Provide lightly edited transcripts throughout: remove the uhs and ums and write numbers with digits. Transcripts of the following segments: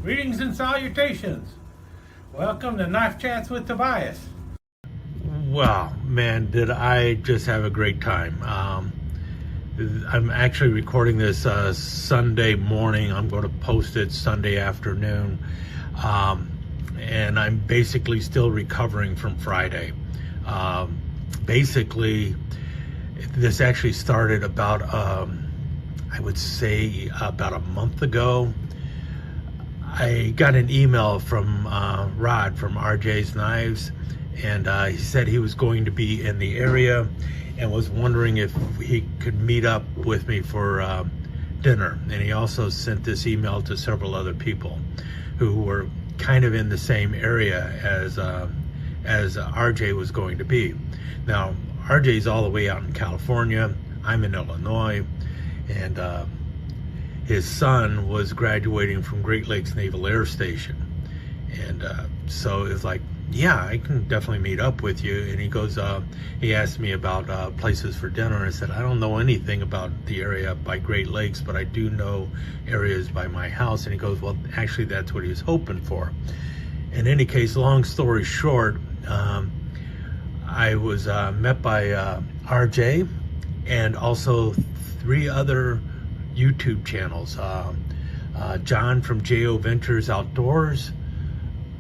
Greetings and salutations. Welcome to Knife Chats with Tobias. Well, man, did I just have a great time. I'm actually recording this Sunday morning. I'm going to post it Sunday afternoon. And I'm basically still recovering from Friday. Basically, this actually started about, I would say about a month ago. I got an email from Rod from RJ's Knives, and he said he was going to be in the area and was wondering if he could meet up with me for dinner. And he also sent this email to several other people who were kind of in the same area as RJ was going to be. Now, RJ's all the way out in California. I'm in Illinois, and his son was graduating from Great Lakes Naval Air Station. And so it's like, yeah, I can definitely meet up with you. And he goes, he asked me about places for dinner. And I said, I don't know anything about the area by Great Lakes, but I do know areas by my house. And he goes, well, actually, that's what he was hoping for. In any case, long story short, I was met by RJ and also 3 other YouTube channels. John from J.O. Ventures Outdoors,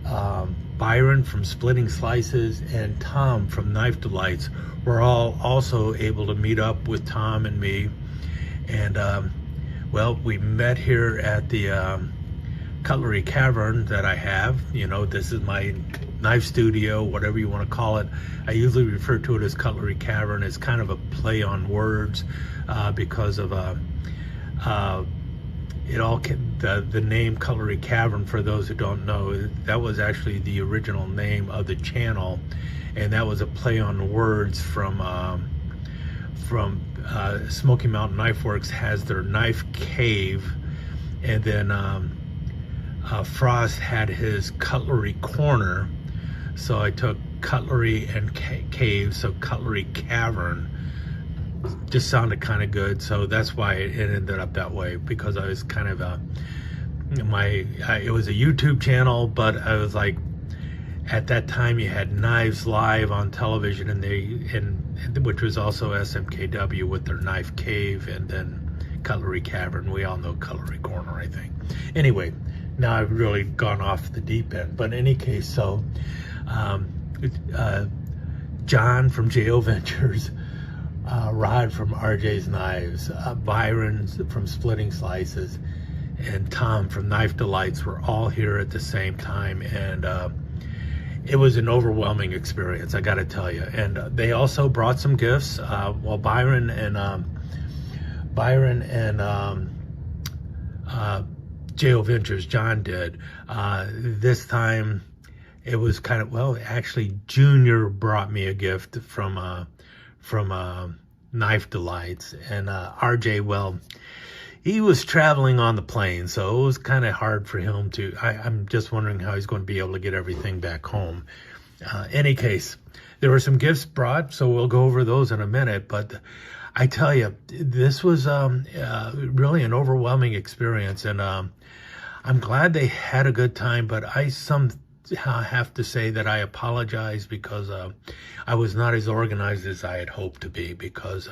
Byron from Splitting Slices, and Tom from Knife Delights were all also able to meet up with Tom and me. And well, we met here at the Cutlery Cavern that I have. You know, this is my knife studio, whatever you want to call it. I usually refer to it as Cutlery Cavern. It's kind of a play on words because of the name Cutlery Cavern, for those who don't know, that was actually the original name of the channel, and that was a play on words from Smoky Mountain Knife Works has their knife cave, and then Frost had his cutlery corner. So I took cutlery and cave, so Cutlery Cavern just sounded kind of good, so that's why it ended up that way, because I was kind of it was a YouTube channel, but I was like, at that time you had Knives Live on television, and which was also SMKW with their Knife Cave, and then Cutlery Cavern. We all know Cutlery Corner, I think. Anyway, now I've really gone off the deep end, but in any case, so John from J.O. Ventures, Rod from RJ's Knives, Byron from Splitting Slices, and Tom from Knife Delights were all here at the same time, and it was an overwhelming experience, I gotta tell you. And they also brought some gifts. Well, Byron and J.O. Ventures, John did. This time it was kind of, well, actually Junior brought me a gift from Knife Delights, and RJ, well, he was traveling on the plane, so it was kind of hard for him to, I'm just wondering how he's going to be able to get everything back home. Any case, there were some gifts brought, so we'll go over those in a minute, but I tell you, this was really an overwhelming experience, and I'm glad they had a good time, but I have to say that I apologize because I was not as organized as I had hoped to be, because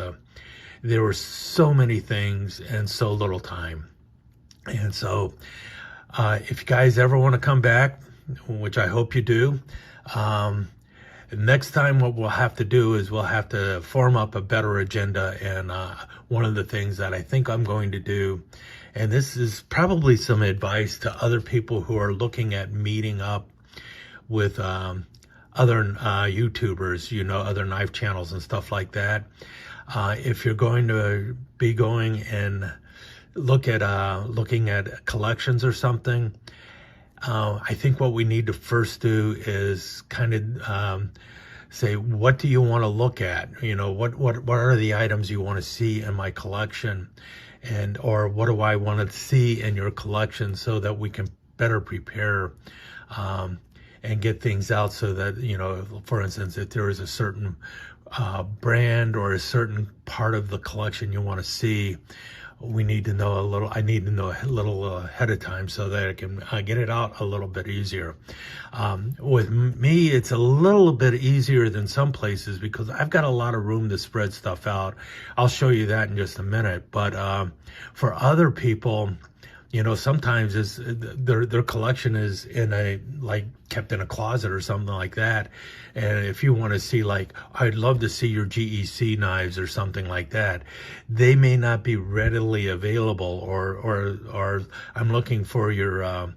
there were so many things and so little time. And so if you guys ever want to come back, which I hope you do, next time what we'll have to do is we'll have to form up a better agenda. And one of the things that I think I'm going to do, and this is probably some advice to other people who are looking at meeting up with other YouTubers, you know, other knife channels and stuff like that. If you're going to be going and looking at collections or something, I think what we need to first do is kind of say, what do you want to look at? You know, what are the items you want to see in my collection, or what do I want to see in your collection, so that we can better prepare and get things out, so that, you know, for instance, if there is a certain brand or a certain part of the collection you want to see, we need to know a little, I need to know a little ahead of time so that I can get it out a little bit easier. With me, it's a little bit easier than some places because I've got a lot of room to spread stuff out. I'll show you that in just a minute. But for other people, you know, sometimes it's their collection is in a, like, kept in a closet or something like that. And if you want to see, like, I'd love to see your GEC knives or something like that, they may not be readily available, or I'm looking for your a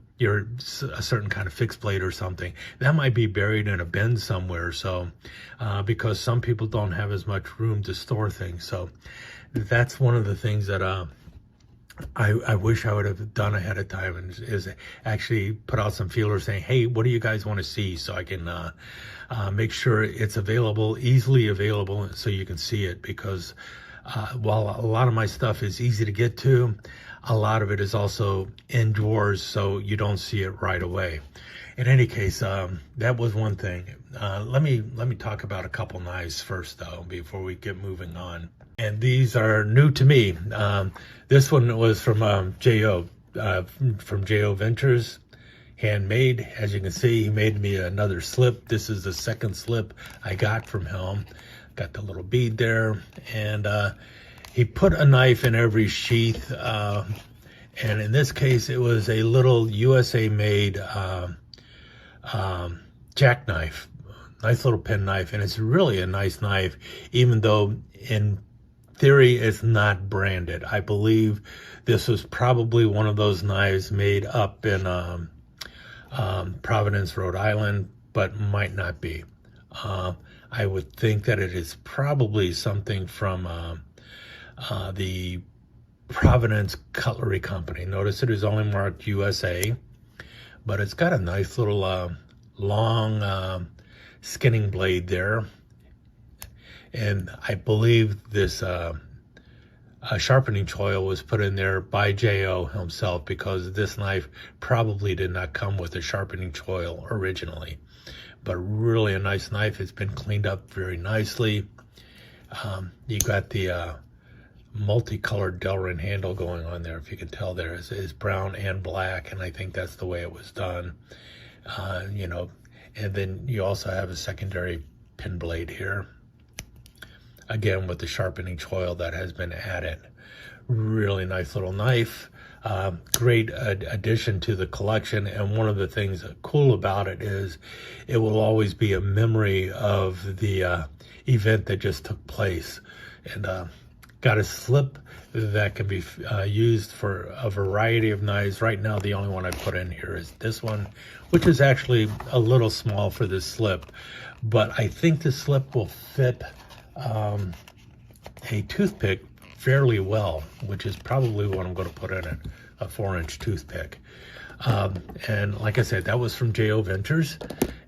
certain kind of fixed blade or something that might be buried in a bin somewhere. So because some people don't have as much room to store things, so that's one of the things that I wish I would have done ahead of time, and is actually put out some feelers saying, hey, what do you guys want to see, so I can make sure it's available, easily available, so you can see it. Because while a lot of my stuff is easy to get to, a lot of it is also in drawers, so you don't see it right away. In any case, that was one thing. Let me talk about a couple knives first, though, before we get moving on. And these are new to me. This one was from J.O. From J.O. Ventures, handmade. As you can see, he made me another slip. This is the second slip I got from him. Got the little bead there, and he put a knife in every sheath. And in this case, it was a little USA-made jackknife. Nice little pen knife, and it's really a nice knife, even though in theory it's not branded. I believe this was probably one of those knives made up in Providence, Rhode Island, but might not be. I would think that it is probably something from the Providence Cutlery Company. Notice it is only marked USA, but it's got a nice little long skinning blade there. And I believe this sharpening choil was put in there by J.O. himself, because this knife probably did not come with a sharpening choil originally. But really a nice knife. It's been cleaned up very nicely. You got the multicolored Delrin handle going on there. If you can tell, there is brown and black, and I think that's the way it was done. You know, and then you also have a secondary pin blade here, again with the sharpening choil that has been added. Really nice little knife. Great addition to the collection, and one of the things cool about it is it will always be a memory of the event that just took place. And got a slip that can be used for a variety of knives. Right now, the only one I put in here is this one, which is actually a little small for this slip, but I think the slip will fit a toothpick fairly well, which is probably what I'm going to put in it, a 4-inch toothpick. And like I said, that was from J.O. Ventures,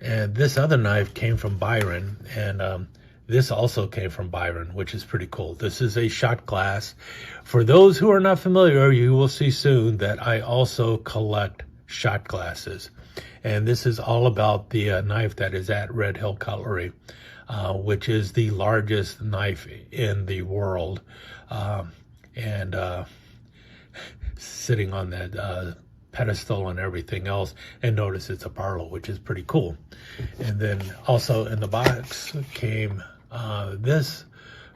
and this other knife came from Byron, and this also came from Byron, which is pretty cool. This is a shot glass. For those who are not familiar, you will see soon that I also collect shot glasses. And this is all about the knife that is at Red Hill Cutlery, which is the largest knife in the world. And sitting on that pedestal and everything else. And notice it's a Barlow, which is pretty cool. And then also in the box came this,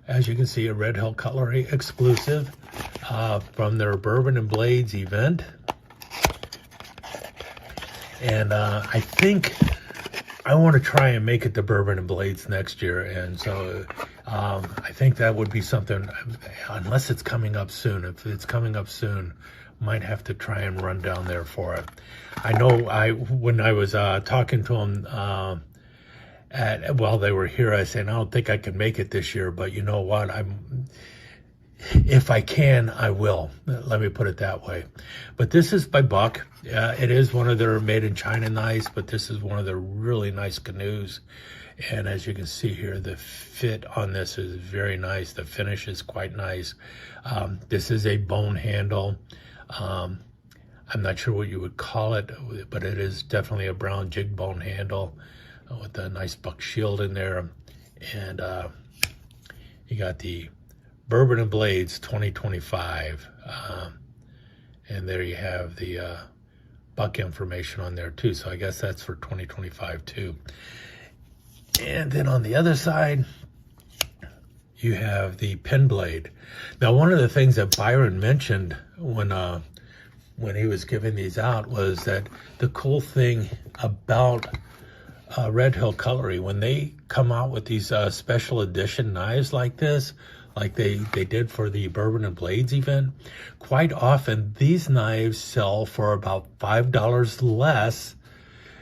as you can see, a Red Hill Cutlery exclusive from their Bourbon and Blades event. And I think I want to try and make it to Bourbon and Blades next year. And so I think that would be something, unless it's coming up soon. If it's coming up soon, might have to try and run down there for it. I know when I was talking to them while they were here, I said, I don't think I can make it this year, but you know what? If I can, I will. Let me put it that way. But this is by Buck. It is one of their made in China knives, but this is one of their really nice canoes. And as you can see here, the fit on this is very nice. The finish is quite nice. This is a bone handle. I'm not sure what you would call it, but it is definitely a brown jig bone handle with a nice buck shield in there. And you got the Bourbon and Blades 2025. And there you have the buck information on there too. So I guess that's for 2025 too. And then on the other side, you have the pen blade. Now, one of the things that Byron mentioned when he was giving these out was that the cool thing about Red Hill Cutlery, when they come out with these special edition knives like this, like they did for the Bourbon and Blades event, quite often these knives sell for about $5 less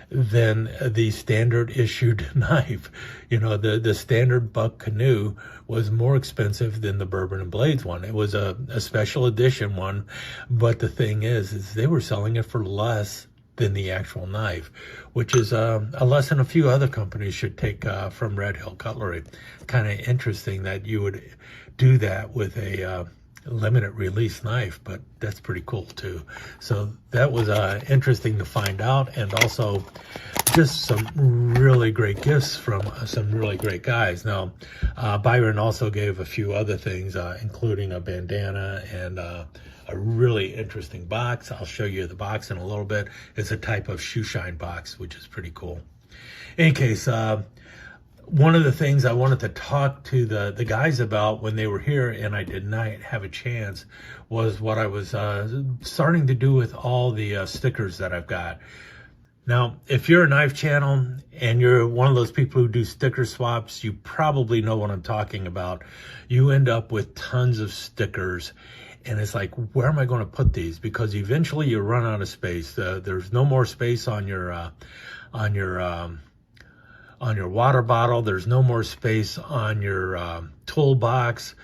than the standard issued knife. You know, the standard buck canoe was more expensive than the Bourbon and Blades one. It was a special edition one, but the thing is they were selling it for less than the actual knife, which is a lesson a few other companies should take from Red Hill Cutlery. Kind of interesting that you would do that with a limited release knife, but that's pretty cool too. So that was interesting to find out, and also just some really great gifts from some really great guys. Now, Byron also gave a few other things, including a bandana and a really interesting box. I'll show you the box in a little bit. It's a type of shoe shine box, which is pretty cool. In any case, one of the things I wanted to talk to the guys about when they were here, and I did not have a chance, was what I was starting to do with all the stickers that I've got. Now, if you're a knife channel and you're one of those people who do sticker swaps, you probably know what I'm talking about. You end up with tons of stickers, and it's like, where am I going to put these? Because eventually you run out of space. There's no more space on your water bottle. There's no more space on your toolbox,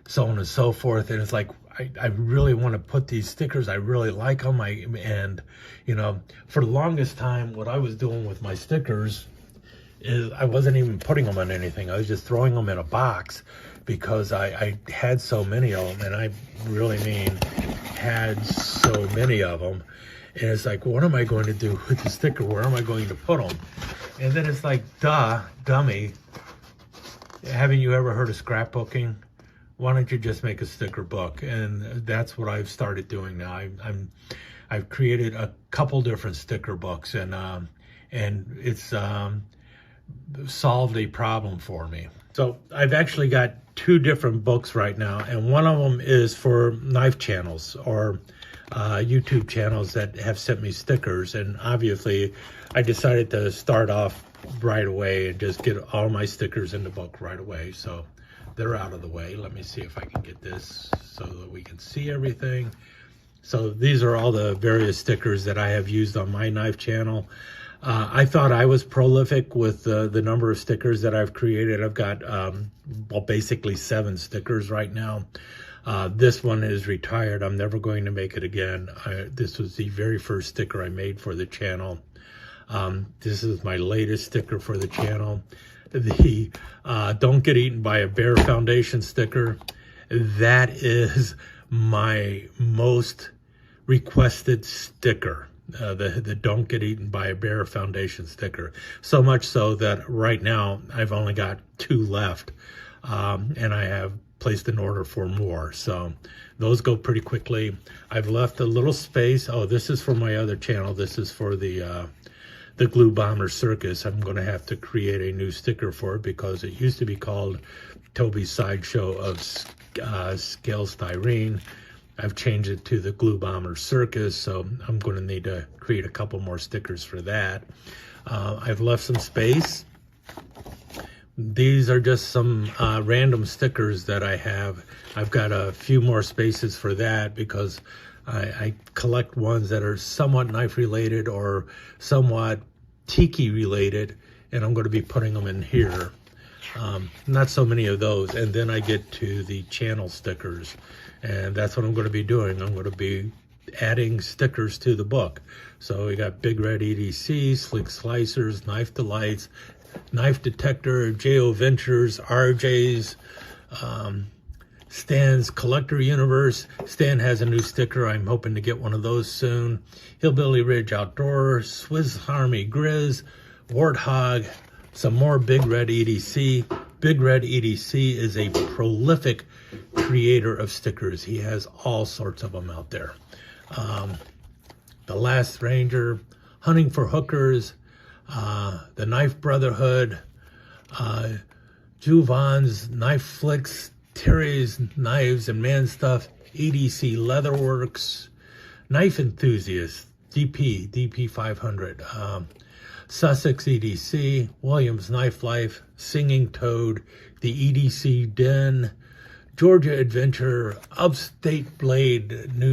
so on and so forth. And it's like, I really want to put these stickers. I really like them. And you know, for the longest time, what I was doing with my stickers is I wasn't even putting them on anything. I was just throwing them in a box because I had so many of them, and I really mean had so many of them. And it's like, what am I going to do with the sticker? Where am I going to put them? And then it's like, dummy, haven't you ever heard of scrapbooking? Why don't you just make a sticker book? And that's what I've started doing now. I've created a couple different sticker books, and it's solved a problem for me. So I've actually got two different books right now, and one of them is for knife channels or YouTube channels that have sent me stickers. And obviously I decided to start off right away and just get all my stickers in the book right away. So they're out of the way. Let me see if I can get this so that we can see everything. So these are all the various stickers that I have used on my knife channel. I thought I was prolific with the number of stickers that I've created. I've got, well, basically 7 stickers right now. This one is retired. I'm never going to make it again. This was the very first sticker I made for the channel. This is my latest sticker for the channel. The Don't Get Eaten by a Bear Foundation sticker. That is my most requested sticker. The Don't Get Eaten by a Bear Foundation sticker. So much so that right now I've only got 2 left. And I have placed an order for more. So those go pretty quickly. I've left a little space. Oh, this is for my other channel. This is for the Glue Bomber Circus. I'm going to have to create a new sticker for it because it used to be called Toby's Sideshow of Scale Styrene. I've changed it to the Glue Bomber Circus, so I'm going to need to create a couple more stickers for that. I've left some space. These are just some random stickers that I have. I've got a few more spaces for that because I collect ones that are somewhat knife related or somewhat tiki related, and I'm going to be putting them in here. Not so many of those. And then I get to the channel stickers, and that's what I'm going to be doing. I'm going to be adding stickers to the book. So we got Big Red EDC, Slick Slicers, Knife Delights, Knife Detector, J.O. Ventures, RJ's, Stan's Collector Universe. Stan has a new sticker. I'm hoping to get one of those soon. Hillbilly Ridge Outdoor, Swiss Army Grizz, Warthog, some more Big Red EDC, Big Red EDC is a prolific creator of stickers. He has all sorts of them out there. The Last Ranger, Hunting for Hookers, the Knife Brotherhood, Juvan's Knife Flicks, Terry's Knives and Man Stuff, EDC Leatherworks, Knife Enthusiast, DP 500, Sussex EDC, Williams Knife Life, Singing Toad, the EDC Den, Georgia Adventure, Upstate New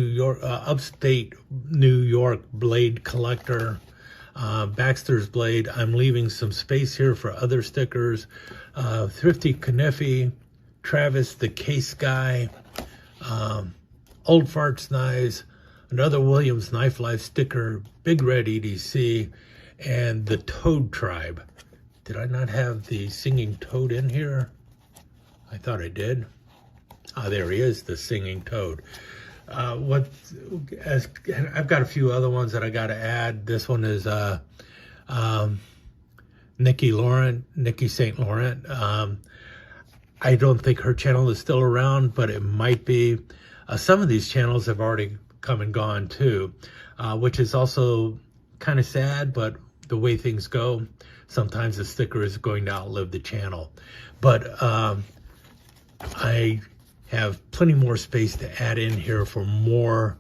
York Blade Collector, Baxter's Blade. I'm leaving some space here for other stickers. Thrifty Kniffy, Travis the Case Guy, Old Farts Knives, another Williams Knife Life sticker, Big Red EDC, and the Toad Tribe. Did I not have the Singing Toad in here? I thought I did. Ah, there he is, the Singing Toad. I've got a few other ones that I got to add. This one is Nikki St. Laurent. I don't think her channel is still around, but it might be. Some of these channels have already come and gone too, which is also kind of sad, but the way things go, sometimes the sticker is going to outlive the channel. But I have plenty more space to add in here for more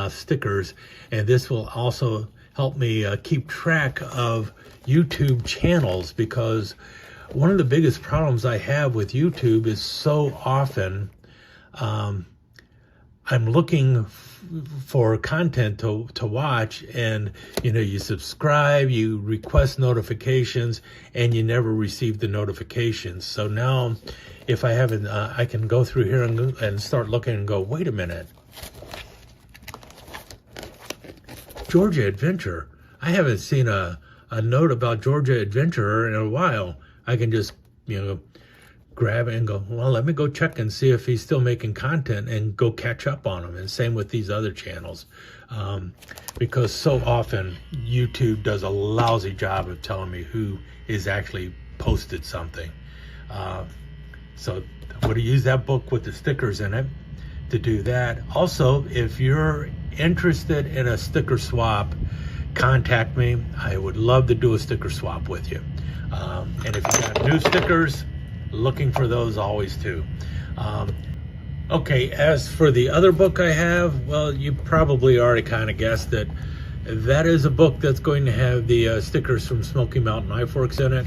stickers, and this will also help me keep track of YouTube channels, because one of the biggest problems I have with YouTube is so often I'm looking for content to watch, and you subscribe, you request notifications, and you never receive the notifications. So now if I haven't, I can go through here and start looking and go, wait a minute, Georgia Adventure. I haven't seen a note about Georgia Adventurer in a while. I can just, grab it and go, well, let me go check and see if he's still making content and go catch up on him. And same with these other channels. Because so often YouTube does a lousy job of telling me who is actually posted something. So I would have used that book with the stickers in it to do that. Also, if you're interested in a sticker swap, contact me. I would love to do a sticker swap with you. And if you got new stickers, looking for those always too. Okay, as for the other book I have, well, you probably already kind of guessed it. That is a book that's going to have the stickers from Smoky Mountain Knife Works in it.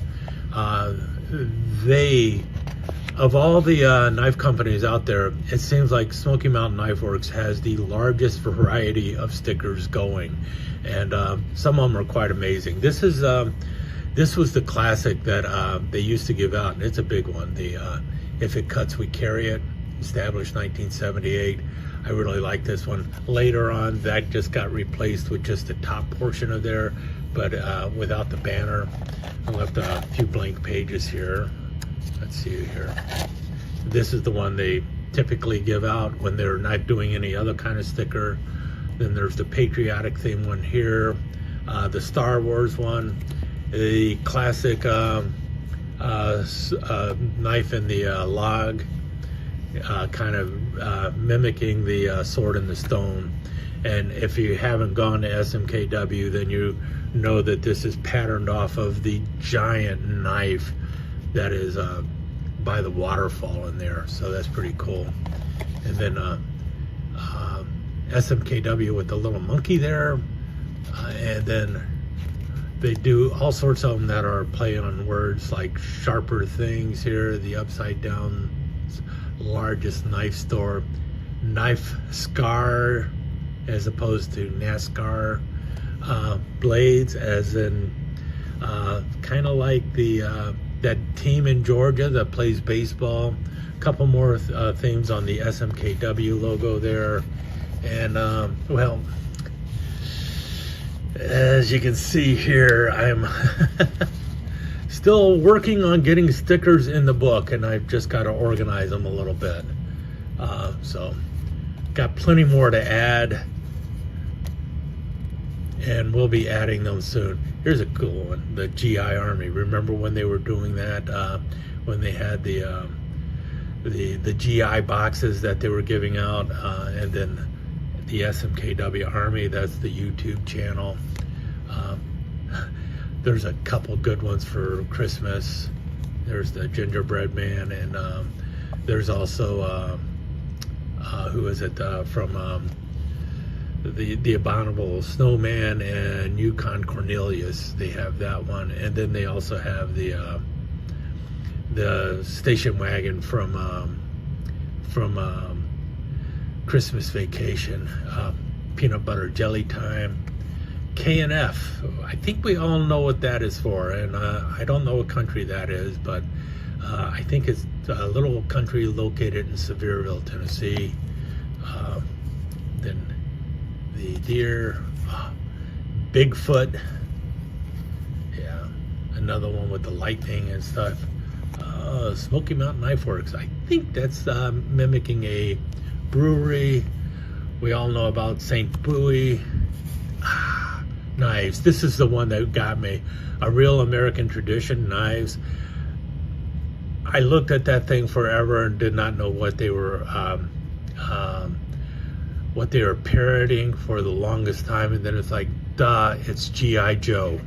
Of all the knife companies out there, it seems like Smoky Mountain Knife Works has the largest variety of stickers going, and some of them are quite amazing. This was the classic that they used to give out, and it's a big one. The If It Cuts, We Carry It, established 1978. I really like this one. Later on, that just got replaced with just the top portion of there, but without the banner. I left a few blank pages here. Let's see here. This is the one they typically give out when they're not doing any other kind of sticker. Then there's the patriotic theme one here, the Star Wars one, the classic knife in the log, kind of mimicking the sword in the stone. And if you haven't gone to SMKW, then you know that this is patterned off of the giant knife that is by the waterfall in there. So that's pretty cool. And then SMKW with the little monkey there, and then they do all sorts of them that are playing on words like Sharper Things here, the Upside Down largest knife store, Knife Scar as opposed to NASCAR, Blades as in kind of like the that team in Georgia that plays baseball. A couple more themes on the SMKW logo there. And well, as you can see here, I'm still working on getting stickers in the book, and I've just got to organize them a little bit. So got plenty more to add, and we'll be adding them soon. Here's a cool one, the GI Army. Remember when they were doing that, when they had the GI boxes that they were giving out, and then the SMKW Army, that's the YouTube channel. There's a couple good ones for Christmas. There's the Gingerbread Man, and there's also who is it from the Abominable Snowman and Yukon Cornelius. They have that one, and then they also have the station wagon from Christmas Vacation, Peanut Butter Jelly Time, K&F. I think we all know what that is for, and I don't know what country that is, but I think it's a little country located in Sevierville, Tennessee. Then the deer, Bigfoot, yeah, another one with the lightning and stuff. Smoky Mountain Knife Works. I think that's mimicking a brewery. We all know about St. Bowie. Knives. This is the one that got me. A Real American Tradition Knives. I looked at that thing forever and did not know what they were parroting for the longest time, and then it's like, duh, it's G.I. Joe.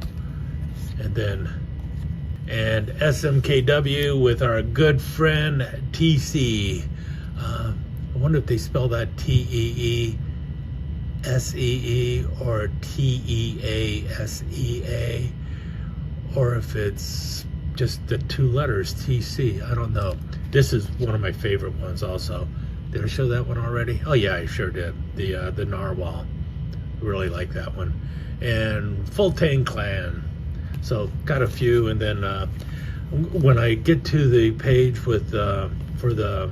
And SMKW with our good friend TC. I wonder if they spell that Teesee or Teasea, or if it's just the two letters TC. I don't know. This is one of my favorite ones also. Did I show that one already? Oh yeah, I sure did. The Narwhal. Really like that one. And Fulton Clan. So got a few, and then when I get to the page with for the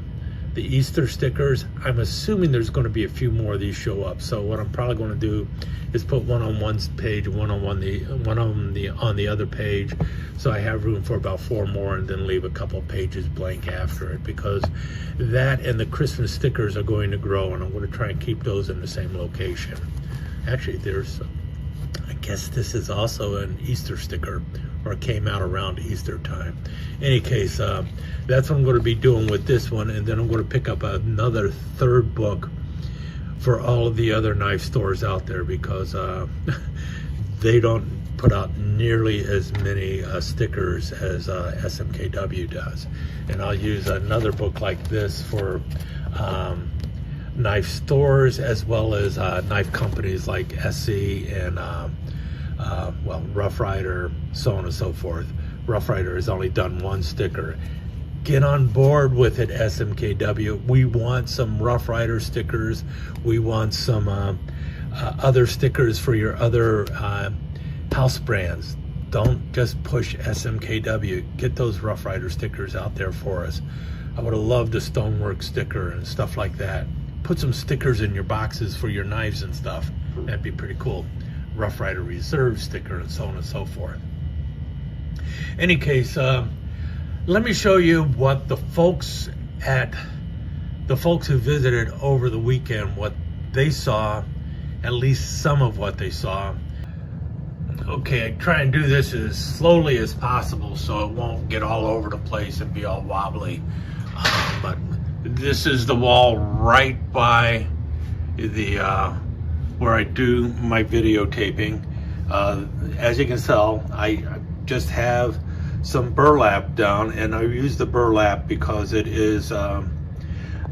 Easter stickers, I'm assuming there's going to be a few more of these show up. So what I'm probably going to do is put one on one page, one on the other page, so I have room for about 4 more, and then leave a couple pages blank after it, because that and the Christmas stickers are going to grow, and I'm going to try and keep those in the same location. Actually, I guess this is also an Easter sticker, or came out around Easter time. Any case, that's what I'm going to be doing with this one, and then I'm going to pick up another 3rd book for all of the other knife stores out there, because they don't put out nearly as many stickers as SMKW does. And I'll use another book like this for knife stores, as well as knife companies like SC and well, Rough Rider, so on and so forth. Rough Rider has only done 1 sticker. Get on board with it, SMKW. We want some Rough Rider stickers. We want some other stickers for your other house brands. Don't just push SMKW. Get those Rough Rider stickers out there for us. I would have loved a Stonework sticker and stuff like that. Put some stickers in your boxes for your knives and stuff. That'd be pretty cool. Rough Rider Reserve sticker, and so on and so forth. Any case, let me show you what the folks who visited over the weekend, what they saw, at least some of what they saw. Okay, I try and do this as slowly as possible so it won't get all over the place and be all wobbly. But this is the wall right by the where I do my videotaping. As you can tell, I just have some burlap down, and I use the burlap because it is a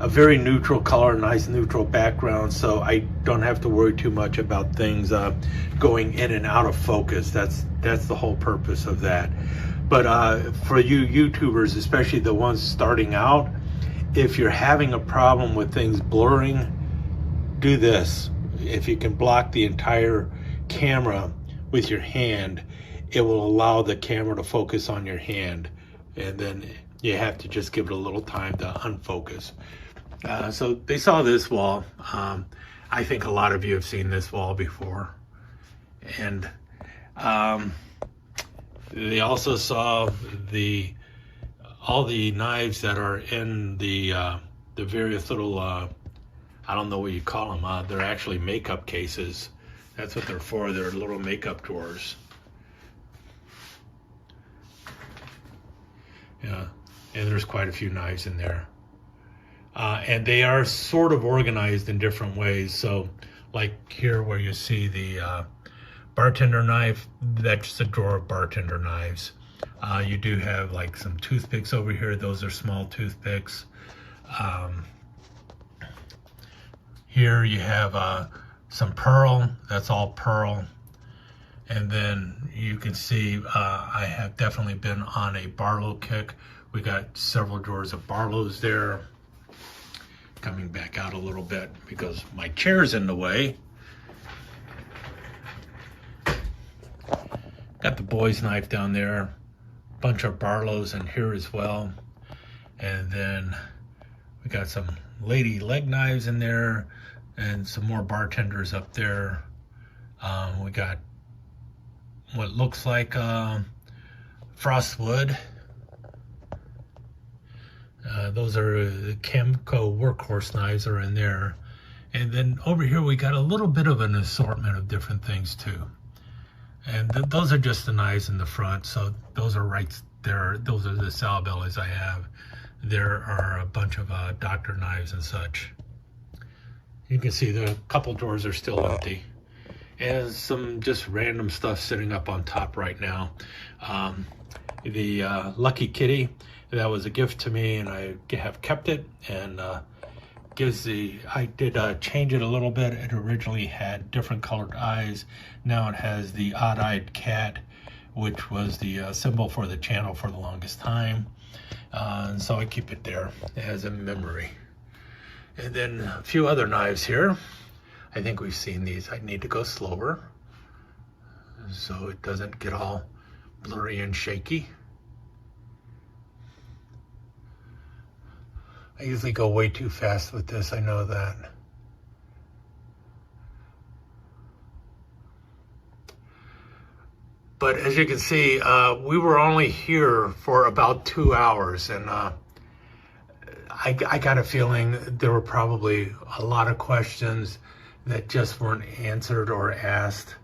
very neutral color, nice neutral background, so I don't have to worry too much about things going in and out of focus. That's the whole purpose of that. But for you YouTubers, especially the ones starting out, if you're having a problem with things blurring, do this. If you can block the entire camera with your hand, it will allow the camera to focus on your hand, and then you have to just give it a little time to unfocus. So they saw this wall. I think a lot of you have seen this wall before. And they also saw all the knives that are in the various little, I don't know what you call them. They're actually makeup cases. That's what they're for. They're little makeup drawers. Yeah, and there's quite a few knives in there. And they are sort of organized in different ways. So like here where you see the bartender knife, that's a drawer of bartender knives. You do have like some toothpicks over here. Those are small toothpicks. Here you have some pearl. That's all pearl. And then you can see I have definitely been on a Barlow kick. We got several drawers of Barlows there. Coming back out a little bit because my chair's in the way. Got the boy's knife down there. Bunch of Barlows in here as well. And then we got some lady leg knives in there and some more bartenders up there. We got what looks like Frostwood. Those are the Camco workhorse knives are in there. And then over here we got a little bit of an assortment of different things too. And those are just the knives in the front. So those are right there. Those are the Salabellis I have. There are a bunch of doctor knives and such. You can see the couple drawers are still empty. And some just random stuff sitting up on top right now. The Lucky Kitty, that was a gift to me, and I have kept it. And I did change it a little bit. It originally had different colored eyes. Now it has the odd-eyed cat, which was the symbol for the channel for the longest time. And so I keep it there as a memory. And then a few other knives here. I think we've seen these. I need to go slower so it doesn't get all blurry and shaky. I usually go way too fast with this, I know that. But as you can see, we were only here for about 2 hours, and I got a feeling there were probably a lot of questions that just weren't answered or asked.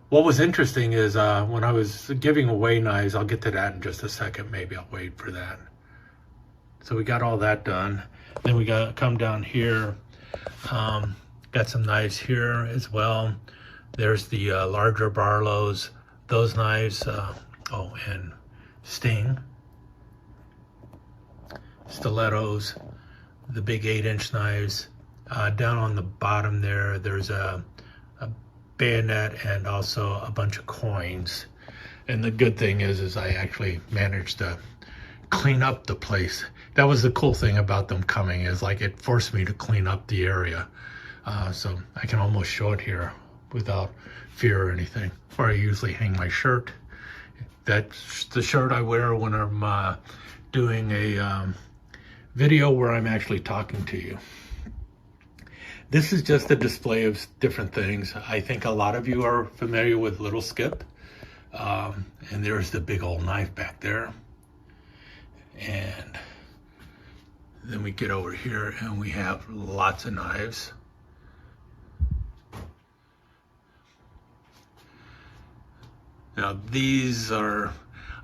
What was interesting is when I was giving away knives, I'll get to that in just a second, maybe I'll wait for that. So we got all that done. Then we got come down here, got some knives here as well. There's the larger Barlows, those knives, and Sting, stilettos, the big 8-inch knives. Down on the bottom there, there's a bayonet and also a bunch of coins. And the good thing is I actually managed to clean up the place. That was the cool thing about them coming, is like it forced me to clean up the area. So I can almost show it here without fear or anything. Where I usually hang my shirt. That's the shirt I wear when I'm doing a video where I'm actually talking to you. This is just a display of different things. I think a lot of you are familiar with Little Skip. And there's the big old knife back there. And then we get over here and we have lots of knives. Now these are,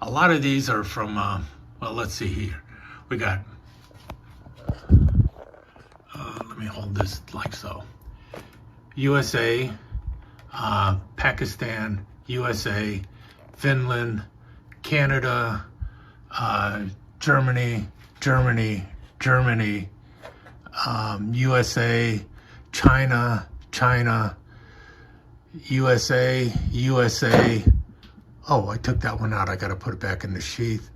a lot of these are from, well, let's see here. We got, let me hold this like so. USA, Pakistan, USA, Finland, Canada, Germany, USA, China, USA. Oh, I took that one out. I got to put it back in the sheath.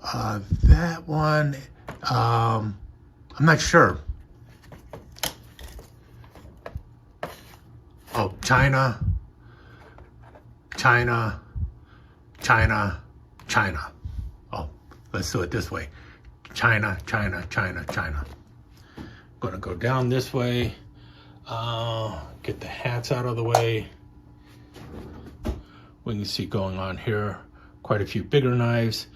That one, I'm not sure. Oh, China. Oh, let's do it this way. China. Gonna go down this way. Get the hats out of the way. We can see going on here quite a few bigger knives.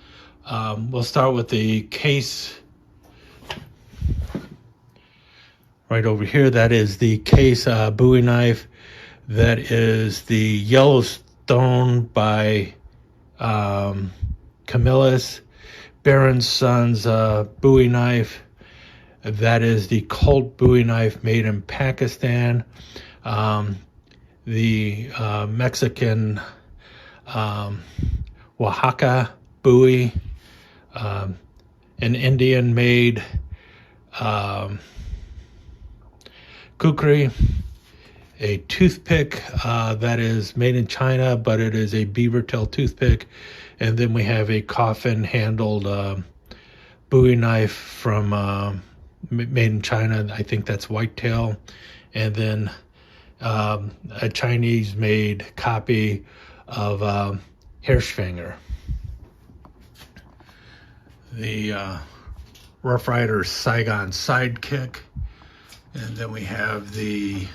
We'll start with the case right over here. That is the case Bowie knife. That is the Yellowstone by Camillus. Baron Sons Bowie knife. That is the Colt Bowie knife made in Pakistan. The Mexican Oaxaca Bowie. An Indian-made kukri, a toothpick that is made in China, but it is a beaver tail toothpick. And then we have a coffin-handled Bowie knife from made in China. I think that's whitetail. And then a Chinese-made copy of Hirschfinger. The Rough Rider Saigon Sidekick, and then we have the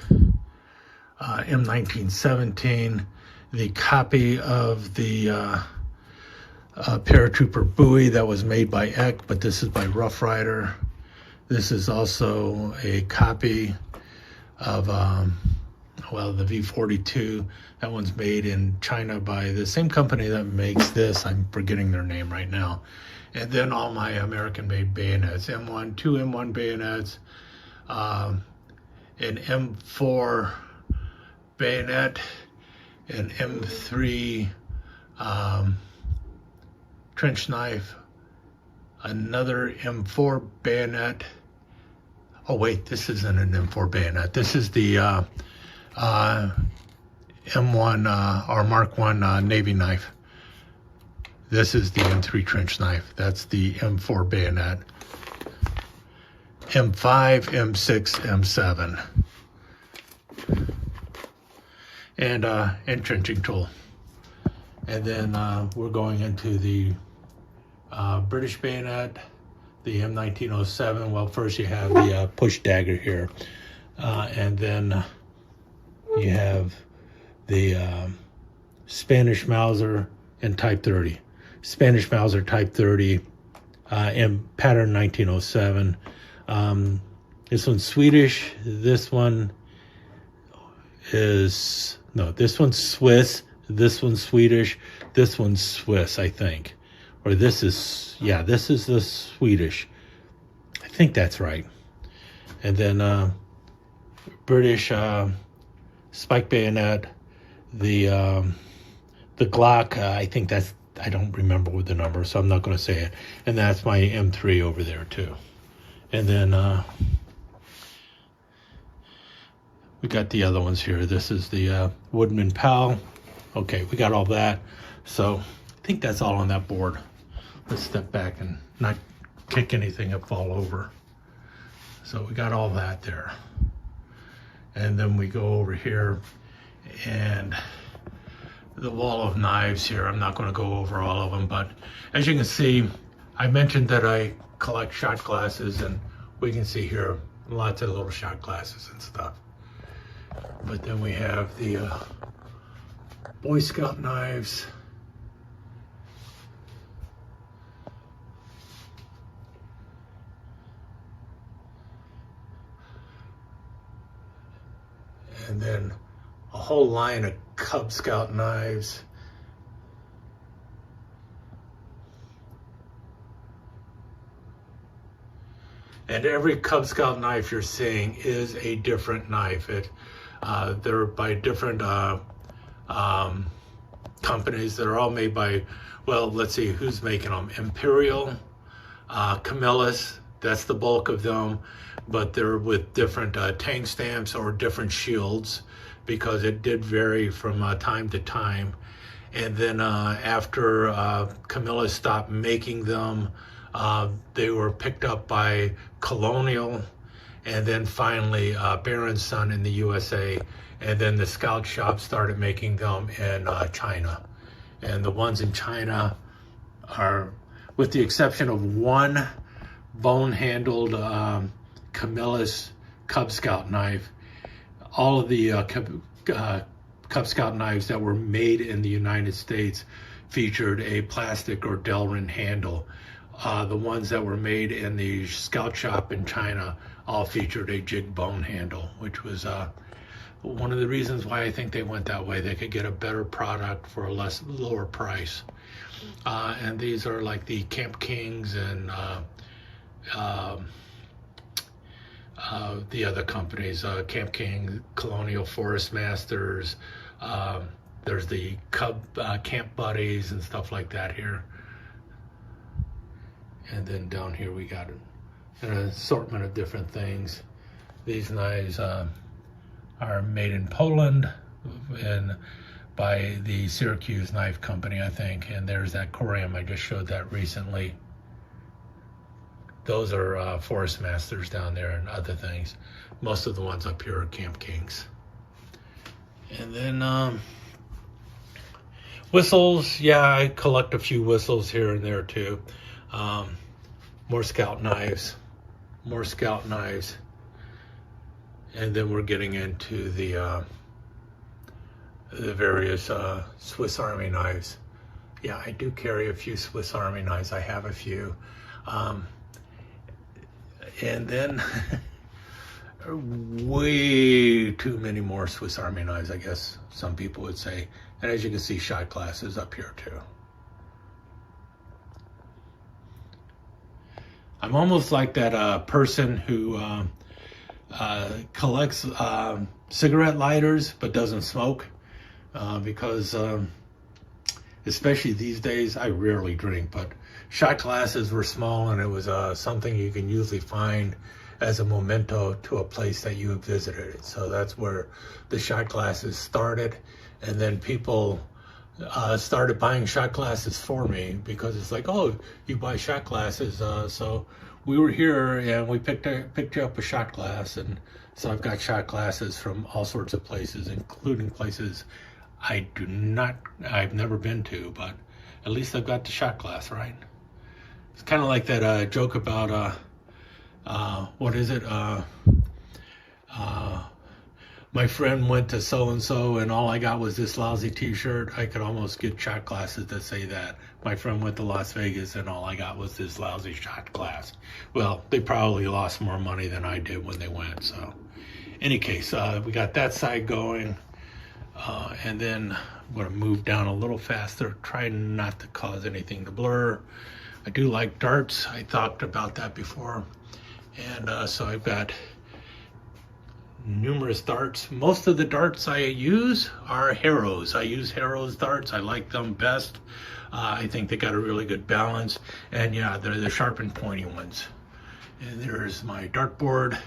M1917, the copy of the Paratrooper Bowie that was made by Eck, but this is by Rough Rider. This is also a copy of the V42. That one's made in China by the same company that makes this. I'm forgetting their name right now. And then all my American-made bayonets, M1, two M1 bayonets, an M4 bayonet, an M3 trench knife, another M4 bayonet. Oh wait, this isn't an M4 bayonet. This is the M1 or Mark 1 Navy knife. This is the M3 trench knife. That's the M4 bayonet. M5, M6, M7. And trenching tool. And then we're going into the British bayonet, the M1907. Well, first you have the push dagger here. And then you have the Spanish Mauser and Type 30. Spanish Mauser Type 30 in pattern 1907. This one's Swedish. This one is, no, this one's Swiss. This one's Swedish. This one's Swiss, I think. Or this is, yeah, this is the Swedish. I think that's right. And then British spike bayonet. The Glock, I think that's, I don't remember with the number, so I'm not going to say it. And that's my M3 over there too. And then we got the other ones here. This is the Woodman Pal. Okay, we got all that. So I think that's all on that board. Let's step back and not kick anything and fall over. So we got all that there. And then we go over here and the wall of knives here. I'm not going to go over all of them, but as you can see, I mentioned that I collect shot glasses, and we can see here lots of little shot glasses and stuff. But then we have the Boy Scout knives. And then a whole line of Cub Scout knives. And every Cub Scout knife you're seeing is a different knife. They're by different companies that are all made by, well, let's see who's making them. Imperial, Camillus, that's the bulk of them, but they're with different tang stamps or different shields, because it did vary from time to time. And then after Camillus stopped making them, they were picked up by Colonial, and then finally Baron's Son in the USA, and then the Scout Shop started making them in China. And the ones in China are, with the exception of one bone-handled Camillus Cub Scout knife, all of the Cub Scout knives that were made in the United States featured a plastic or Delrin handle. The ones that were made in the Scout Shop in China all featured a jig bone handle, which was one of the reasons why I think they went that way. They could get a better product for a lower price. And these are like the Camp Kings and the other companies, Camp King, Colonial Forest Masters. There's the Camp Buddies and stuff like that here. And then down here we got an assortment of different things. These knives are made in Poland and by the Syracuse Knife Company, I think. And there's that Coram, I just showed that recently. Those are Forest Masters down there and other things. Most of the ones up here are Camp Kings. And then whistles, yeah, I collect a few whistles here and there too. More Scout knives. And then we're getting into the various Swiss Army knives. Yeah, I do carry a few Swiss Army knives. I have a few. And then way too many more Swiss Army knives, I guess some people would say. And as you can see, shot glasses up here too. I'm almost like that person who collects cigarette lighters but doesn't smoke, because especially these days, I rarely drink, but shot glasses were small, and it was something you can usually find as a memento to a place that you have visited. So that's where the shot glasses started, and then people started buying shot glasses for me, because it's like, oh, you buy shot glasses, so we were here and we picked you up a shot glass. And so I've got shot glasses from all sorts of places, including places I've never been to, but at least I've got the shot glass, right? It's kind of like that joke about what is it, my friend went to so-and-so and all I got was this lousy t-shirt. I could almost get shot glasses that say that. My friend went to Las Vegas and all I got was this lousy shot glass. Well, they probably lost more money than I did when they went. So any case, we got that side going. And then I'm going to move down a little faster, try not to cause anything to blur. I do like darts. I talked about that before. And so I've got numerous darts. Most of the darts I use are Harrows. I use Harrows darts. I like them best. I think they got a really good balance. And yeah, they're the sharp and pointy ones. And there's my dartboard.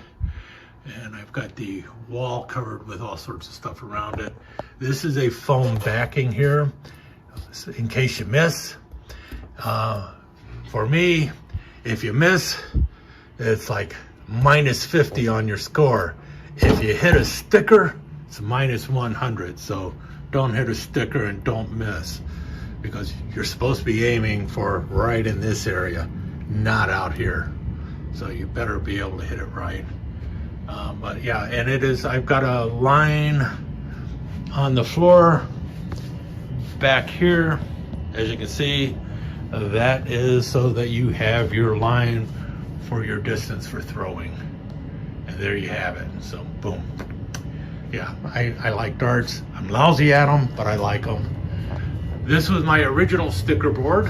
And I've got the wall covered with all sorts of stuff around it. This is a foam backing here, in case you miss. For me, if you miss, it's like minus 50 on your score. If you hit a sticker, it's minus 100. So don't hit a sticker and don't miss, because you're supposed to be aiming for right in this area, not out here. So you better be able to hit it right. But yeah, and it is, I've got a line on the floor back here. As you can see, that is so that you have your line for your distance for throwing. And there you have it. So boom. Yeah, I like darts. I'm lousy at them, but I like them. This was my original sticker board.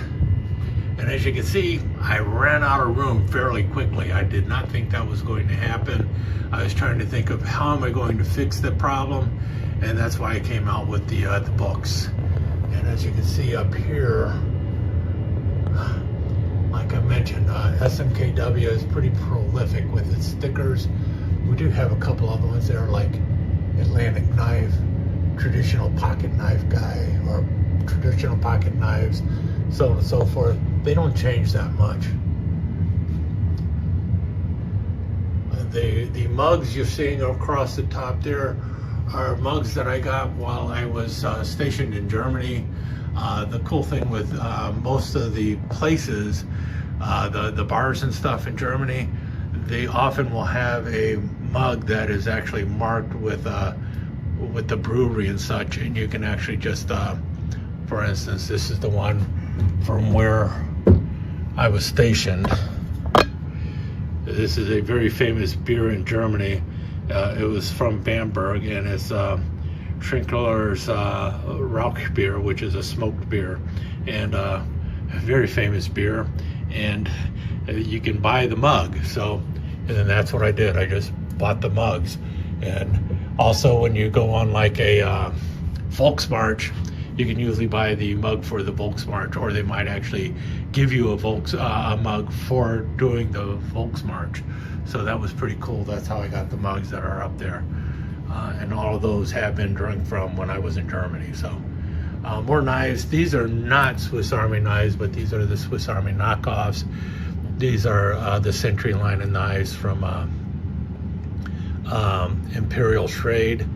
And as you can see, I ran out of room fairly quickly. I did not think that was going to happen. I was trying to think of how am I going to fix the problem, and that's why I came out with the books. And as you can see up here, like I mentioned, SMKW is pretty prolific with its stickers. We do have a couple other ones that are like Atlantic Knife, traditional pocket knife guy, or traditional pocket knives, so on and so forth. They don't change that much. The mugs you're seeing across the top there are mugs that I got while I was stationed in Germany. The cool thing with most of the places, the bars and stuff in Germany, they often will have a mug that is actually marked with the brewery and such, and you can actually just, for instance, this is the one from where I was stationed. This is a very famous beer in Germany. It was from Bamberg, and it's Trinkler's Rauch beer, which is a smoked beer. And a very famous beer, and you can buy the mug. So, and then that's what I did. I just bought the mugs. And also when you go on like a Volksmarch, you can usually buy the mug for the Volksmarch, or they might actually give you a mug for doing the Volksmarch. So that was pretty cool. That's how I got the mugs that are up there. And all of those have been drunk from when I was in Germany. So more knives. These are not Swiss Army knives, but these are the Swiss Army knockoffs. These are the Century line of knives from Imperial Trade.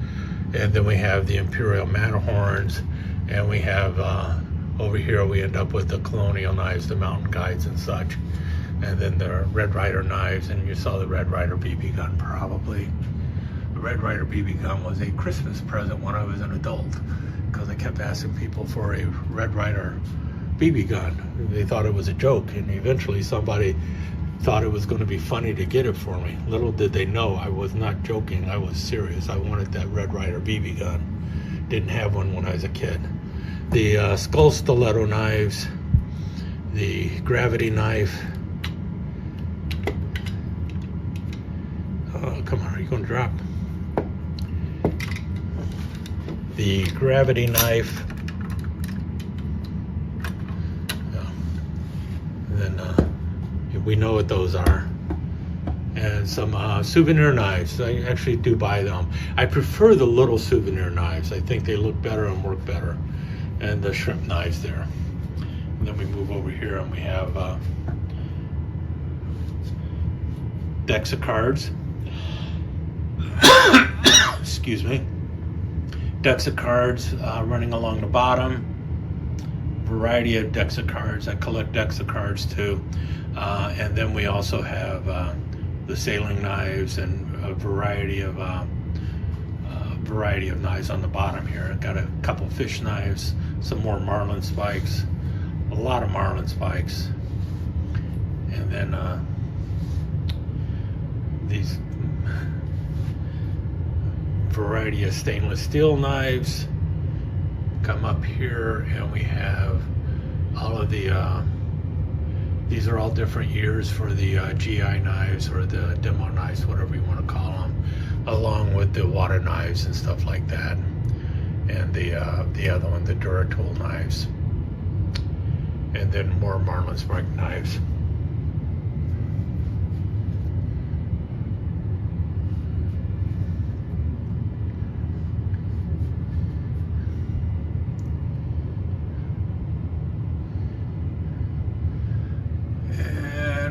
And then we have the Imperial Matterhorns. And we have, over here, we end up with the Colonial knives, the Mountain Guides and such. And then the Red Ryder knives, and you saw the Red Ryder BB gun probably. The Red Ryder BB gun was a Christmas present when I was an adult, because I kept asking people for a Red Ryder BB gun. They thought it was a joke, and eventually somebody thought it was going to be funny to get it for me. Little did they know I was not joking, I was serious. I wanted that Red Ryder BB gun. Didn't have one when I was a kid. The skull stiletto knives, the gravity knife. Oh, come on, are you going to drop? The gravity knife. And then we know what those are. And some souvenir knives. I actually do buy them. I prefer the little souvenir knives. I think they look better and work better. And the shrimp knives there. And then we move over here and we have decks of cards. Excuse me. Decks of cards running along the bottom. Variety of decks of cards. I collect decks of cards too. And then we also have the sailing knives and a variety of knives on the bottom here. I've got a couple fish knives, some more marlin spikes, a lot of marlin spikes, and then these variety of stainless steel knives. Come up here and we have all of the these are all different years for the GI knives or the demo knives, whatever you want to call them, along with the water knives and stuff like that, and the other one, the Duratool knives, and then more marlin spike knives.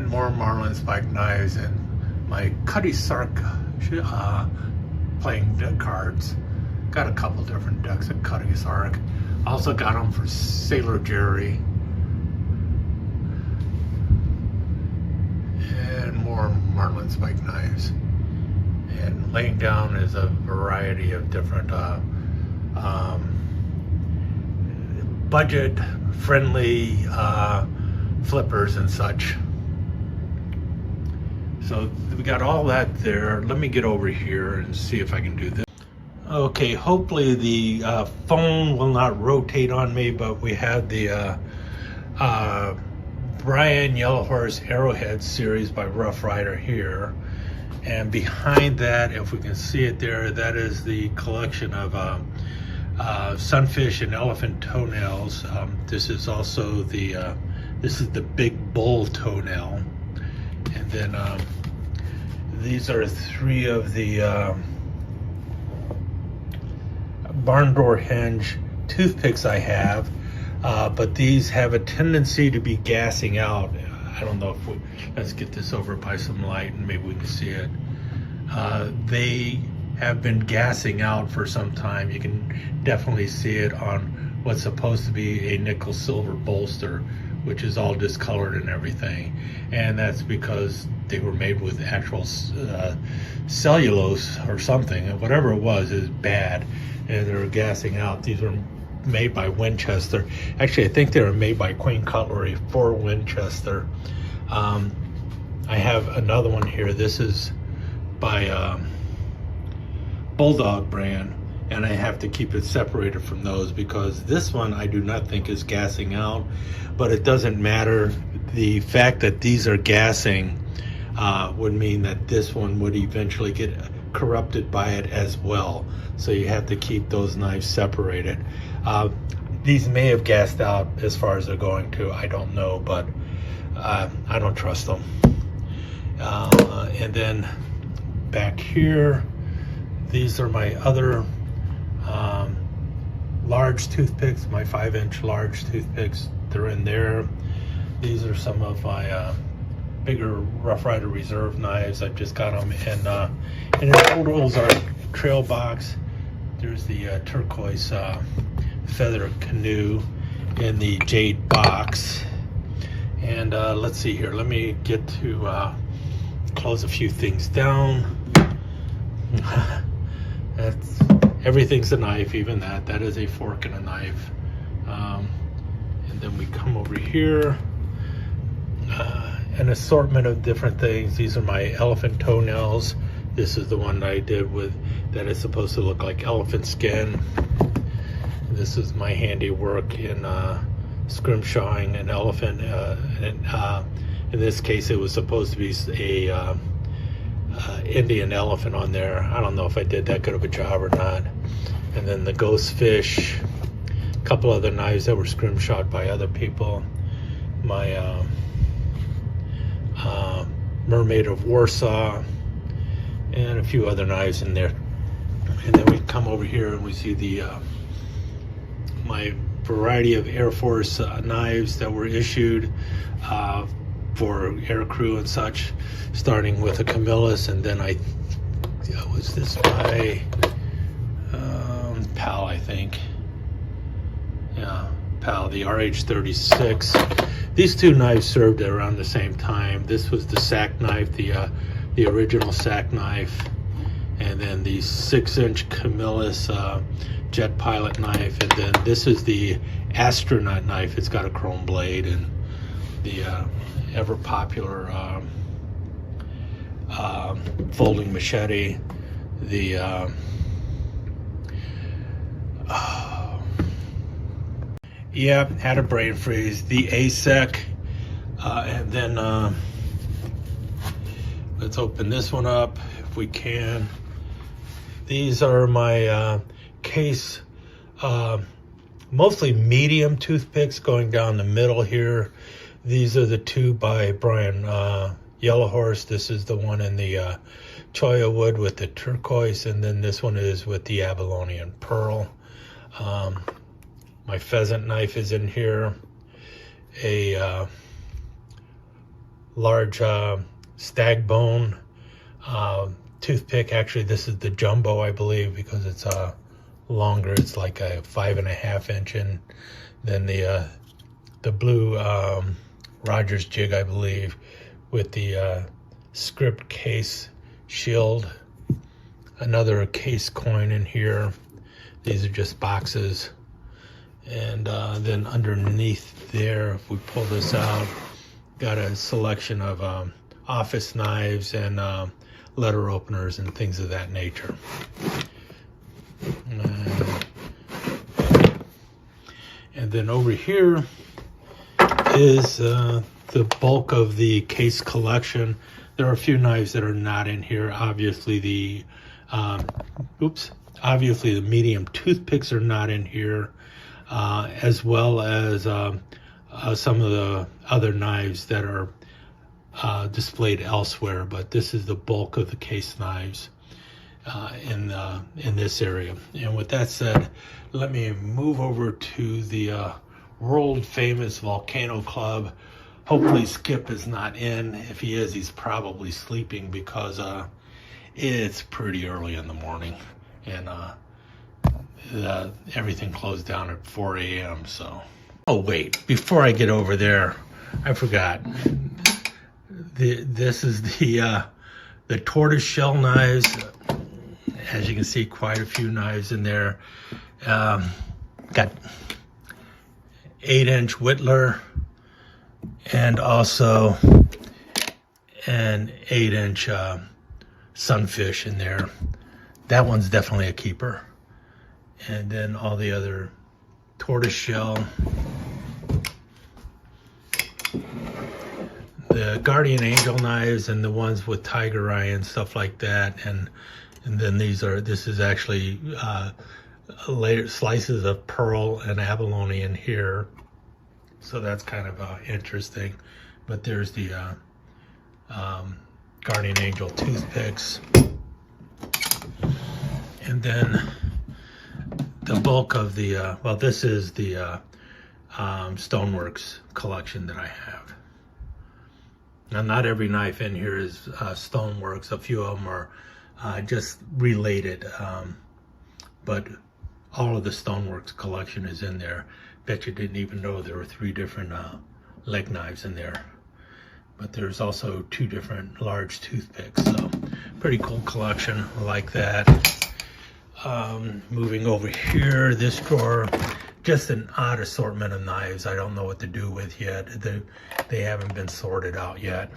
More marlin spike knives and my Cutty Sark playing deck cards. Got a couple different decks of Cutty Sark. Also got them for Sailor Jerry. And more marlin spike knives. And laying down is a variety of different budget friendly flippers and such. So we got all that there. Let me get over here and see if I can do this. Okay, hopefully the phone will not rotate on me, but we have the Brian Yellow Horse Arrowhead series by Rough Rider here. And behind that, if we can see it there, that is the collection of sunfish and elephant toenails. This is also the this is the big bull toenail. And then these are three of the barn door hinge toothpicks I have, but these have a tendency to be gassing out. I don't know if let's get this over by some light and maybe we can see it. They have been gassing out for some time. You can definitely see it on what's supposed to be a nickel silver bolster, which is all discolored and everything. And that's because they were made with actual cellulose or something. And whatever it was is bad, and they were gassing out. These were made by Winchester. Actually, I think they were made by Queen Cutlery for Winchester. I have another one here. This is by Bulldog brand, and I have to keep it separated from those, because this one I do not think is gassing out, but it doesn't matter. The fact that these are gassing would mean that this one would eventually get corrupted by it as well. So you have to keep those knives separated. These may have gassed out as far as they're going to, I don't know, but I don't trust them. And then back here, these are my other large toothpicks, my 5-inch large toothpicks. They're in there. These are some of my bigger Rough Rider Reserve knives. I've just got them in totals are trail box. There's the turquoise feather canoe in the jade box. And let's see here. Let me get to close a few things down. That's everything's a knife, even that. That is a fork and a knife. And then we come over here. An assortment of different things. These are my elephant toenails. This is the one that I did with that is supposed to look like elephant skin. This is my handiwork in scrimshawing an elephant. In this case, it was supposed to be a Indian elephant on there. I don't know if I did that good of a job or not. And then the ghost fish, a couple other knives that were scrimshawed by other people. My Mermaid of Warsaw, and a few other knives in there. And then we come over here and we see the my variety of Air Force knives that were issued for air crew and such, starting with a Camillus, and then was this by PAL, I think. Yeah, PAL, the RH-36. These two knives served around the same time. This was the sack knife, the original sack knife, and then the 6-inch Camillus jet pilot knife, and then this is the astronaut knife. It's got a chrome blade, and the ever popular folding machete. The yeah, had a brain freeze. The ASEC, and then let's open this one up if we can. These are my case, mostly medium toothpicks going down the middle here. These are the two by Brian Yellowhorse. This is the one in the Choya wood with the turquoise, and then this one is with the Abalonian pearl. My pheasant knife is in here. A large stag bone toothpick. Actually, this is the jumbo, I believe, because it's longer. It's like a 5.5 inch, and then the blue Rogers jig, I believe, with the script case shield. Another case coin in here. These are just boxes. And then underneath there, if we pull this out, got a selection of office knives and letter openers and things of that nature. And then over here is the bulk of the case collection. There are a few knives that are not in here. Obviously the medium toothpicks are not in here, as well as some of the other knives that are displayed elsewhere. But this is the bulk of the case knives in this area. And with that said, let me move over to the world famous Volcano Club. Hopefully Skip is not in. If he is, he's probably sleeping, because it's pretty early in the morning, and everything closed down at 4 a.m. So, oh wait, before I get over there, I forgot. This is the tortoise shell knives. As you can see, quite a few knives in there. Got 8-inch Whittler, and also an 8-inch Sunfish in there. That one's definitely a keeper. and then all the other tortoise shell. The guardian angel knives and the ones with tiger eye and stuff like that, and then this is actually layer slices of pearl and abalone in here, so that's kind of interesting. But there's the guardian angel toothpicks, and then the bulk of the well, this is the Stoneworks collection that I have. Now, not every knife in here is Stoneworks. A few of them are just related, but all of the Stoneworks collection is in there. Bet you didn't even know there were 3 different leg knives in there. But there's also 2 different large toothpicks, so pretty cool collection. I like that. Moving over here, this drawer, just an odd assortment of knives I don't know what to do with yet. They haven't been sorted out yet.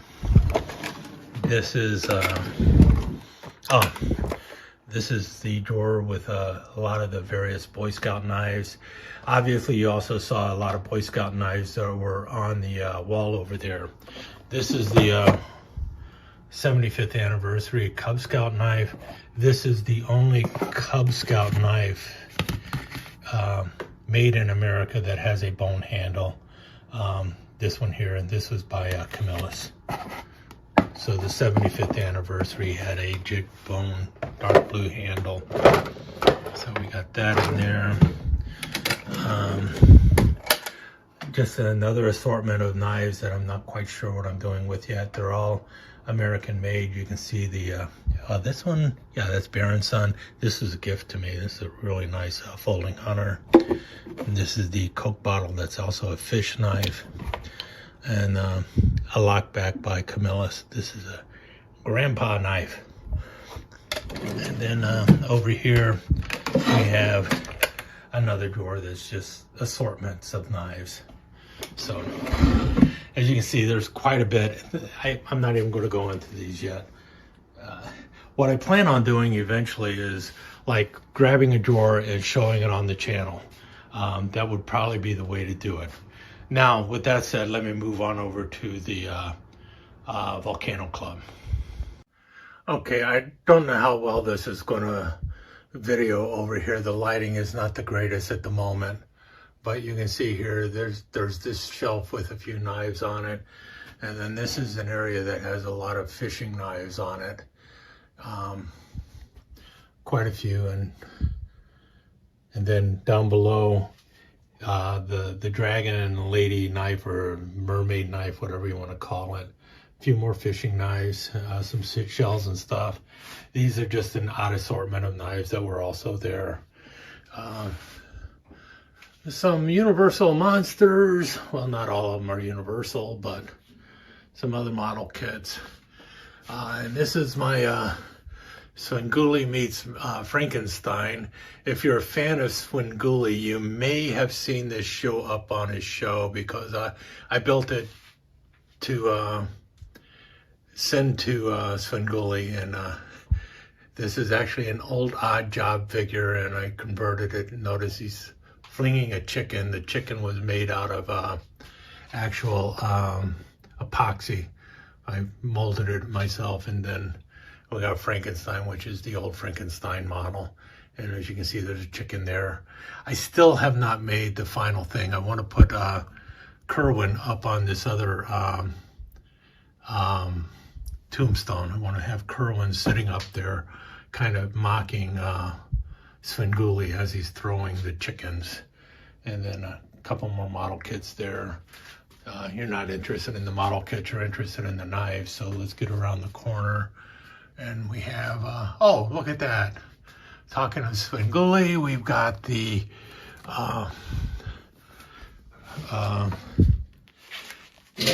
This is this is the drawer with a lot of the various Boy Scout knives. Obviously, you also saw a lot of Boy Scout knives that were on the wall over there. This is the 75th anniversary Cub Scout knife. This is the only Cub Scout knife made in America that has a bone handle. This one here, and this was by Camillus. So the 75th anniversary had a jig bone dark blue handle. So we got that in there. Just another assortment of knives that I'm not quite sure what I'm doing with yet. They're all American made. You can see the this one, yeah, that's Baron's Son. This is a gift to me. This is a really nice folding hunter. And this is the Coke bottle that's also a fish knife. And a lockback by Camillus. This is a grandpa knife. And then over here we have another drawer that's just assortments of knives. So as you can see, there's quite a bit. I'm not even going to go into these yet. What I plan on doing eventually is like grabbing a drawer and showing it on the channel. That would probably be the way to do it. Now, with that said, let me move on over to the Volcano Club. Okay, I don't know how well this is going to video over here. The lighting is not the greatest at the moment, but you can see here there's this shelf with a few knives on it, and then this is an area that has a lot of fishing knives on it. Quite a few, and then down below the dragon and lady knife, or mermaid knife, whatever you want to call it. A few more fishing knives, some shells and stuff. These are just an odd assortment of knives that were also there. Some Universal monsters. Well, not all of them are Universal, but some other model kits. And this is my Svengoolie meets Frankenstein. If you're a fan of Svengoolie, you may have seen this show up on his show, because I built it to send to Svengoolie, and this is actually an old Odd Job figure, and I converted it. Notice he's flinging a chicken. The chicken was made out of actual epoxy. I molded it myself, and then we got Frankenstein, which is the old Frankenstein model. And as you can see, there's a chicken there. I still have not made the final thing. I want to put Kerwin up on this other tombstone. I want to have Kerwin sitting up there, kind of mocking Svengoolie as he's throwing the chickens. And then a couple more model kits there. You're not interested in the model kits, you're interested in the knives. So let's get around the corner. And we have, oh, look at that. Talking of Svengoolie, we've got the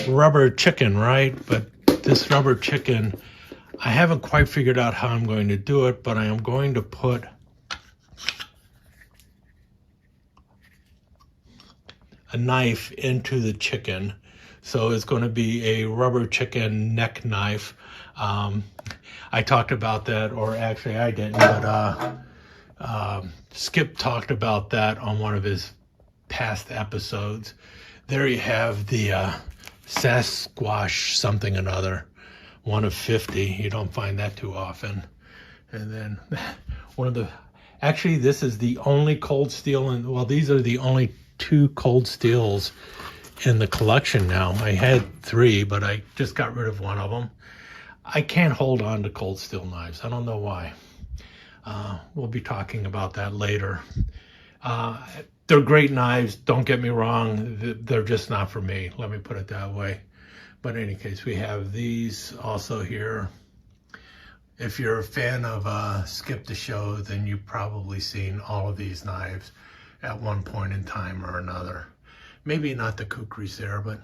rubber chicken, right? But this rubber chicken, I haven't quite figured out how I'm going to do it, but I am going to put a knife into the chicken. So it's going to be a rubber chicken neck knife. I talked about that, or actually I didn't, but Skip talked about that on one of his past episodes. There you have the Sasquatch something another, one of 50. You don't find that too often. And then one of the, actually, this is the only cold steel, and well, these are the only two cold steels in the collection now. I had three, but I just got rid of one of them. I can't hold on to cold steel knives. I don't know why. We'll be talking about that later. They're great knives, don't get me wrong. They're just not for me. Let me put it that way. But in any case, we have these also here. If you're a fan of Skip the Show, then you've probably seen all of these knives at one point in time or another. Maybe not the kukris there, but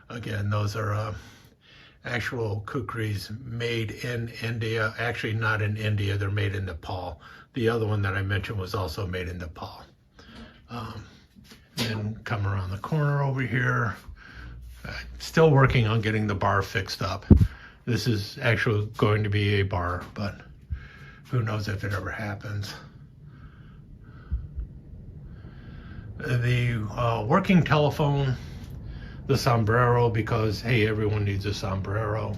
again, those are actual kukris made in India. Actually, not in India, they're made in Nepal. The other one that I mentioned was also made in Nepal. Then come around the corner over here. Still working on getting the bar fixed up. This is actually going to be a bar, but who knows if it ever happens. The working telephone, the sombrero, because hey, everyone needs a sombrero,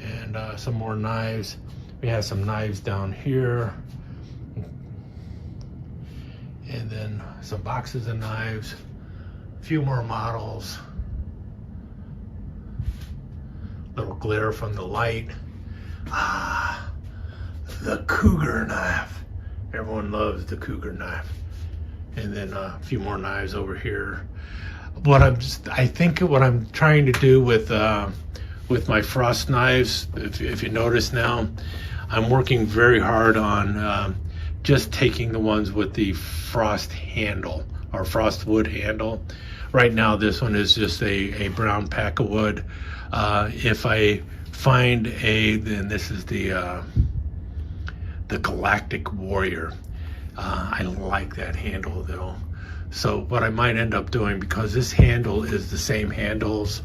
and some more knives. We have some knives down here, and then some boxes of knives, a few more models, little glare from the light. The cougar knife. Everyone loves the cougar knife. And then a few more knives over here. I think what I'm trying to do with my frost knives, if you notice now, I'm working very hard on just taking the ones with the frost handle or frost wood handle. Right now, this one is just a brown pack of wood. If I find then this is the Galactic Warrior. I like that handle though. So what I might end up doing, because this handle is the same handles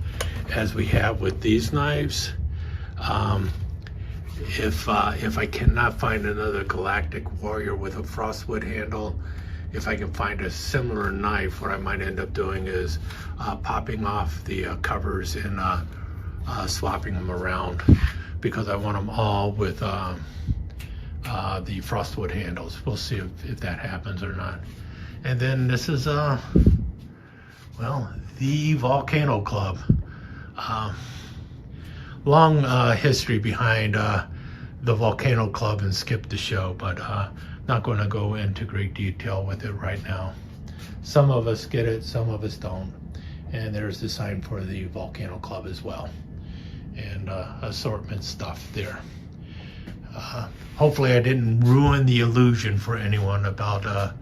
as we have with these knives, if I cannot find another Galactic Warrior with a frostwood handle, if I can find a similar knife, what I might end up doing is popping off the covers and swapping them around, because I want them all with the frostwood handles. We'll see if that happens or not. And then this is well, the Volcano Club. Long history behind the Volcano Club and Skip the Show, but not going to go into great detail with it right now. Some of us get it, some of us don't. And there's the sign for the Volcano Club as well, and assortment stuff there. Hopefully I didn't ruin the illusion for anyone about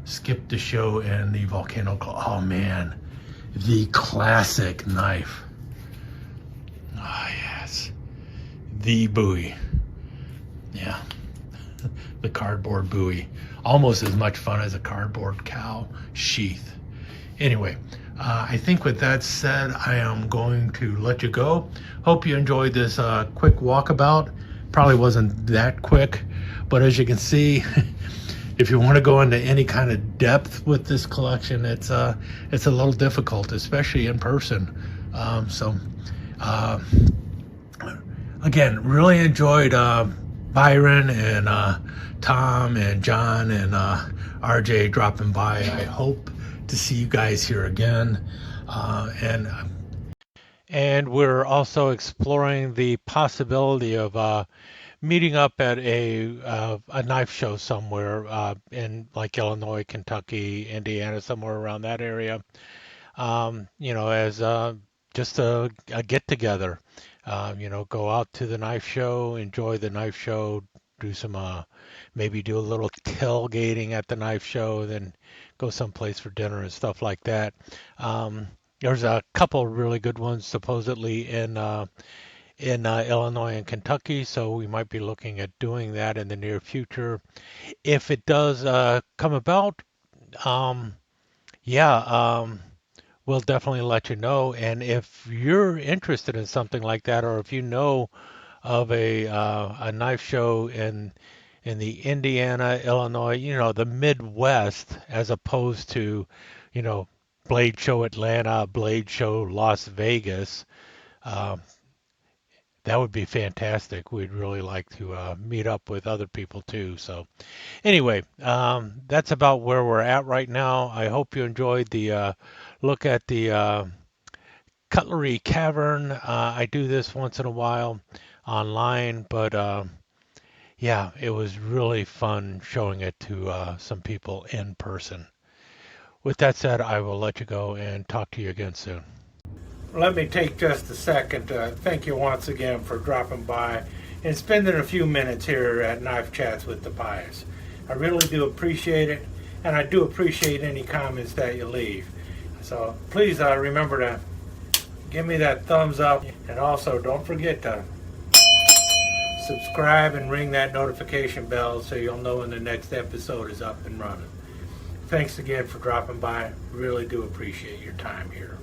Skip the Show and the Volcano Club. Oh man, the classic knife. Ah, yes, the Bowie. Yeah, the cardboard Bowie. Almost as much fun as a cardboard cow sheath. Anyway, I think with that said, I am going to let you go. Hope you enjoyed this quick walkabout. Probably wasn't that quick, but as you can see, if you want to go into any kind of depth with this collection, it's a little difficult, especially in person. Again, really enjoyed Byron and Tom and John and RJ dropping by. I hope to see you guys here again, and we're also exploring the possibility of meeting up at a knife show somewhere in like Illinois, Kentucky, Indiana, somewhere around that area. As just a get together. Go out to the knife show, enjoy the knife show, do some maybe do a little tailgating at the knife show, then go someplace for dinner and stuff like that. There's a couple really good ones supposedly in Illinois and Kentucky, so we might be looking at doing that in the near future. If it does come about, yeah, we'll definitely let you know. And if you're interested in something like that, or if you know of a knife show in the Indiana, Illinois, the Midwest, as opposed to, you know, Blade Show Atlanta, Blade Show Las Vegas. Um, that would be fantastic. We'd really like to meet up with other people too. So, anyway, that's about where we're at right now. I hope you enjoyed the look at the Cutlery Cavern. I do this once in a while online, but yeah, it was really fun showing it to some people in person. With that said, I will let you go and talk to you again soon. Let me take just a second to thank you once again for dropping by and spending a few minutes here at Knife Chats with the Pious. I really do appreciate it, and I do appreciate any comments that you leave. So please remember to give me that thumbs up, and also don't forget to subscribe and ring that notification bell so you'll know when the next episode is up and running. Thanks again for dropping by. Really do appreciate your time here.